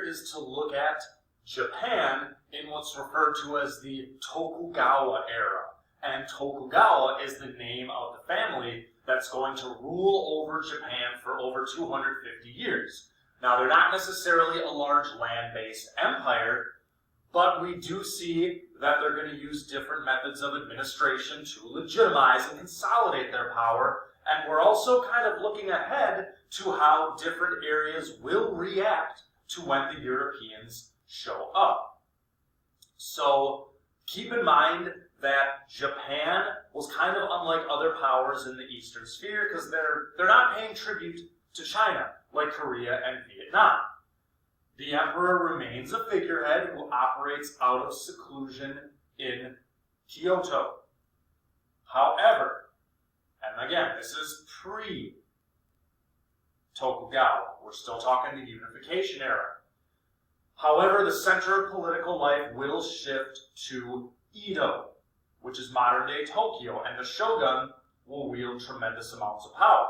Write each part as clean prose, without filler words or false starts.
is to look at Japan in what's referred to as the Tokugawa era. And Tokugawa is the name of the family that's going to rule over Japan for over 250 years. Now, they're not necessarily a large land-based empire, but we do see that they're going to use different methods of administration to legitimize and consolidate their power. And we're also kind of looking ahead to how different areas will react to when the Europeans show up. So keep in mind that Japan was kind of unlike other powers in the Eastern Sphere because they're not paying tribute to China like Korea and Vietnam. The emperor remains a figurehead who operates out of seclusion in Kyoto. However, and again, this is pre-Tokugawa. We're still talking the unification era. However, the center of political life will shift to Edo, which is modern-day Tokyo, and the shogun will wield tremendous amounts of power.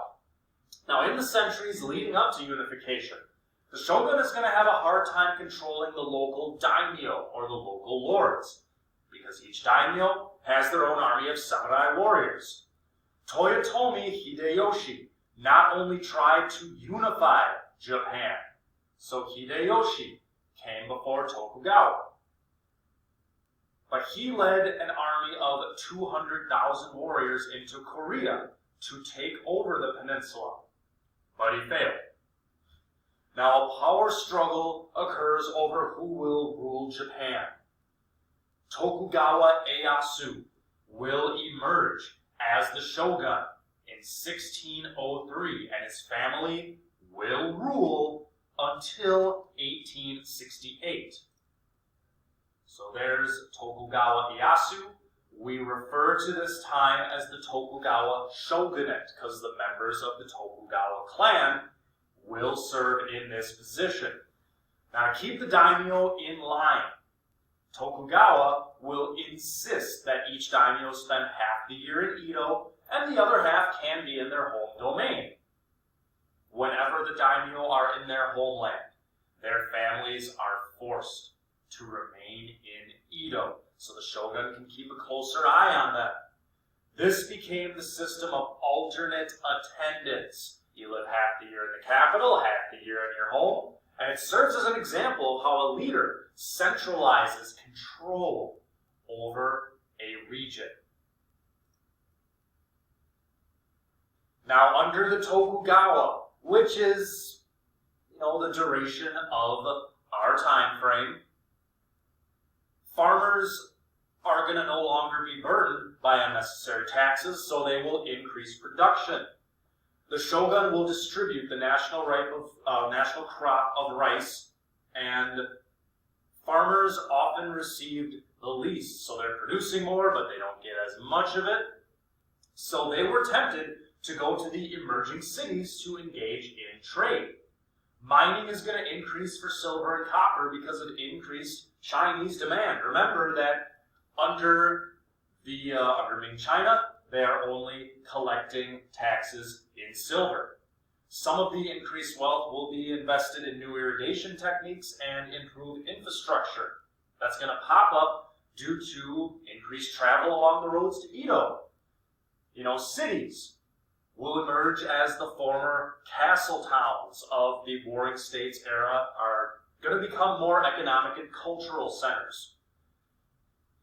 Now, in the centuries leading up to unification, the shogun is going to have a hard time controlling the local daimyo, or the local lords, because each daimyo has their own army of samurai warriors. Toyotomi Hideyoshi not only tried to unify Japan, so Hideyoshi came before Tokugawa, but he led an army of 200,000 warriors into Korea to take over the peninsula, but he failed. Now, a power struggle occurs over who will rule Japan. Tokugawa Ieyasu will emerge as the shogun in 1603, and his family will rule until 1868. So there's Tokugawa Ieyasu. We refer to this time as the Tokugawa Shogunate because the members of the Tokugawa clan will serve in this position. Now, to keep the daimyo in line, Tokugawa will insist that each daimyo spend half the year in Edo and the other half can be in their home domain. Whenever the daimyo are in their homeland, their families are forced to remain in Edo, so the shogun can keep a closer eye on them. This became the system of alternate attendance. You live half the year in the capital, half the year in your home, and it serves as an example of how a leader centralizes control over a region. Now, under the Tokugawa, which is, the duration of our time frame, farmers are going to no longer be burdened by unnecessary taxes, so they will increase production. The shogun will distribute the national crop of rice, and farmers often received the least, so they're producing more, but they don't get as much of it. So they were tempted to go to the emerging cities to engage in trade. Mining is going to increase for silver and copper because of increased Chinese demand. Remember that under Ming China, they are only collecting taxes in silver. Some of the increased wealth will be invested in new irrigation techniques and improved infrastructure. That's going to pop up due to increased travel along the roads to Edo. Cities will emerge as the former castle towns of the Warring States era are going to become more economic and cultural centers.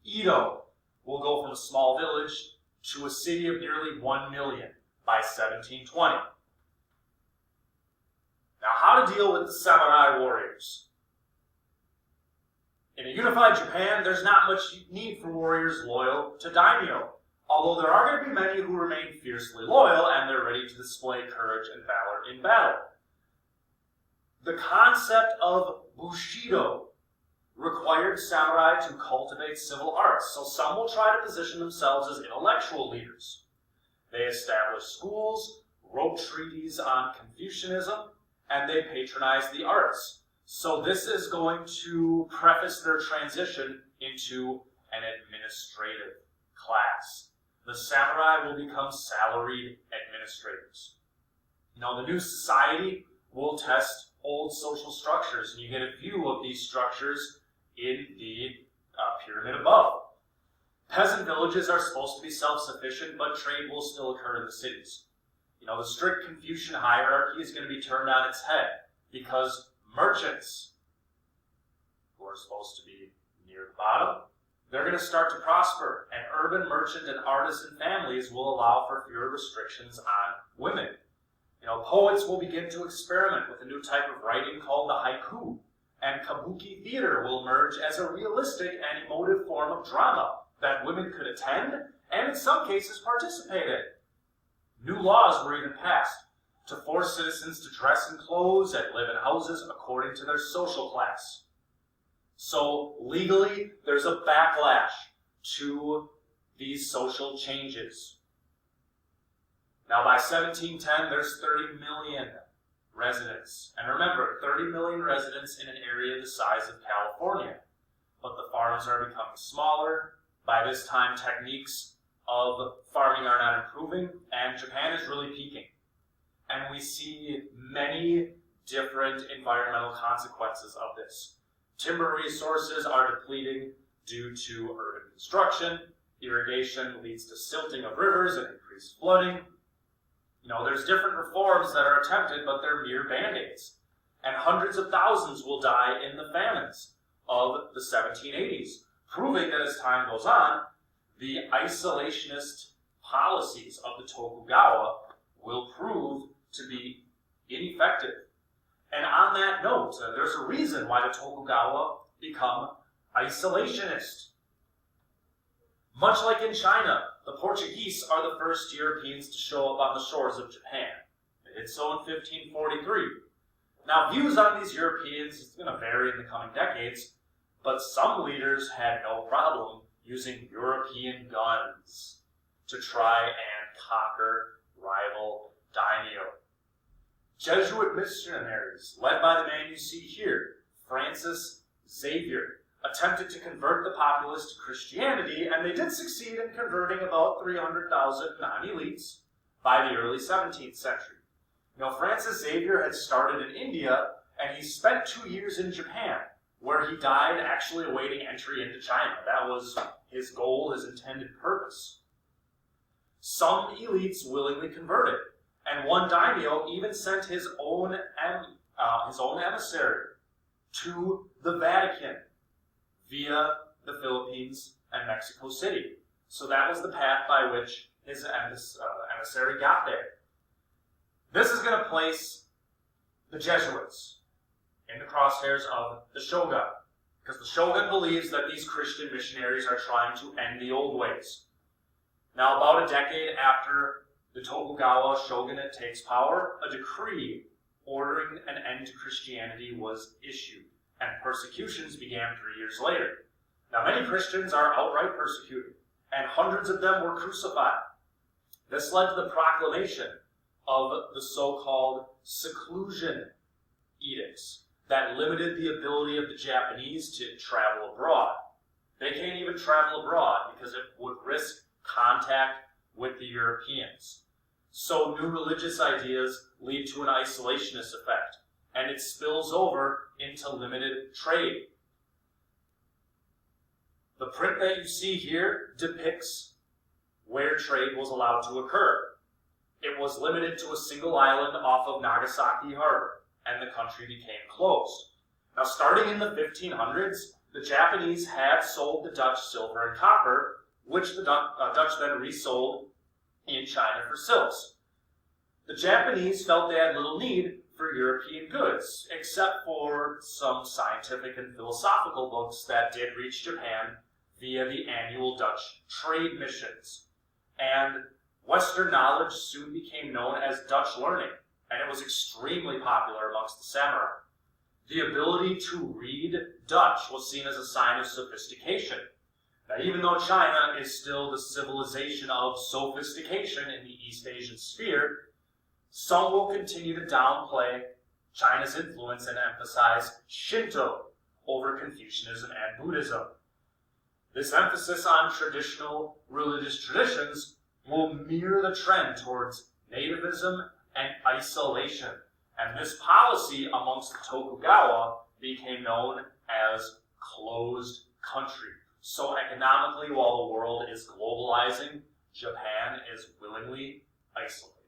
Edo will go from a small village to a city of nearly 1 million by 1720. Now, how to deal with the samurai warriors? In a unified Japan, there's not much need for warriors loyal to daimyo, although there are going to be many who remain fiercely loyal and they're ready to display courage and valor in battle. The concept of Bushido required samurai to cultivate civil arts, so some will try to position themselves as intellectual leaders. They established schools, wrote treatises on Confucianism, and they patronized the arts. So this is going to preface their transition into an administrative class. The samurai will become salaried administrators. The new society will test old social structures, and you get a view of these structures in the pyramid above. Peasant villages are supposed to be self-sufficient, but trade will still occur in the cities. The strict Confucian hierarchy is going to be turned on its head because merchants, who are supposed to be near the bottom, they're going to start to prosper, and urban merchant and artisan families will allow for fewer restrictions on women. Poets will begin to experiment with a new type of writing called the haiku, and kabuki theater will emerge as a realistic and emotive form of drama that women could attend and in some cases participate in. New laws were even passed to force citizens to dress in clothes and live in houses according to their social class. So legally, there's a backlash to these social changes. Now by 1710, there's 30 million residents. And remember, 30 million residents in an area the size of California. But the farms are becoming smaller. By this time, techniques of farming are not improving, and Japan is really peaking. And we see many different environmental consequences of this. Timber resources are depleting due to urban construction. Irrigation leads to silting of rivers and increased flooding. There's different reforms that are attempted, but they're mere band-aids. And hundreds of thousands will die in the famines of the 1780s, proving that as time goes on, the isolationist policies of the Tokugawa will prove to be ineffective. And on that note, there's a reason why the Tokugawa become isolationist. Much like in China, the Portuguese are the first Europeans to show up on the shores of Japan. They did so in 1543. Now, views on these Europeans is going to vary in the coming decades, but some leaders had no problem using European guns to try and conquer rival daimyo. Jesuit missionaries, led by the man you see here, Francis Xavier, attempted to convert the populace to Christianity, and they did succeed in converting about 300,000 non-elites by the early 17th century. Francis Xavier had started in India, and he spent 2 years in Japan, where he died actually awaiting entry into China. That was his goal, his intended purpose. Some elites willingly converted, and one daimyo even sent his own emissary to the Vatican via the Philippines and Mexico City. So that was the path by which his emissary got there. This is going to place the Jesuits in the crosshairs of the Shogun, because the Shogun believes that these Christian missionaries are trying to end the old ways. Now, about a decade after the Tokugawa Shogunate takes power, a decree ordering an end to Christianity was issued, and persecutions began 3 years later. Now, many Christians are outright persecuted, and hundreds of them were crucified. This led to the proclamation of the so-called seclusion edicts that limited the ability of the Japanese to travel abroad. They can't even travel abroad because it would risk contact with the Europeans. So new religious ideas lead to an isolationist effect, and it spills over into limited trade. The print that you see here depicts where trade was allowed to occur. It was limited to a single island off of Nagasaki Harbor, and the country became closed. Now, starting in the 1500s, the Japanese had sold the Dutch silver and copper, which the Dutch then resold in China for silks. The Japanese felt they had little need for European goods, except for some scientific and philosophical books that did reach Japan via the annual Dutch trade missions. And Western knowledge soon became known as Dutch learning, and it was extremely popular amongst the samurai. The ability to read Dutch was seen as a sign of sophistication. Now, even though China is still the civilization of sophistication in the East Asian sphere, some will continue to downplay China's influence and emphasize Shinto over Confucianism and Buddhism. This emphasis on traditional religious traditions will mirror the trend towards nativism and isolation, And this policy amongst the Tokugawa became known as closed country. So economically, while the world is globalizing, Japan is willingly isolated.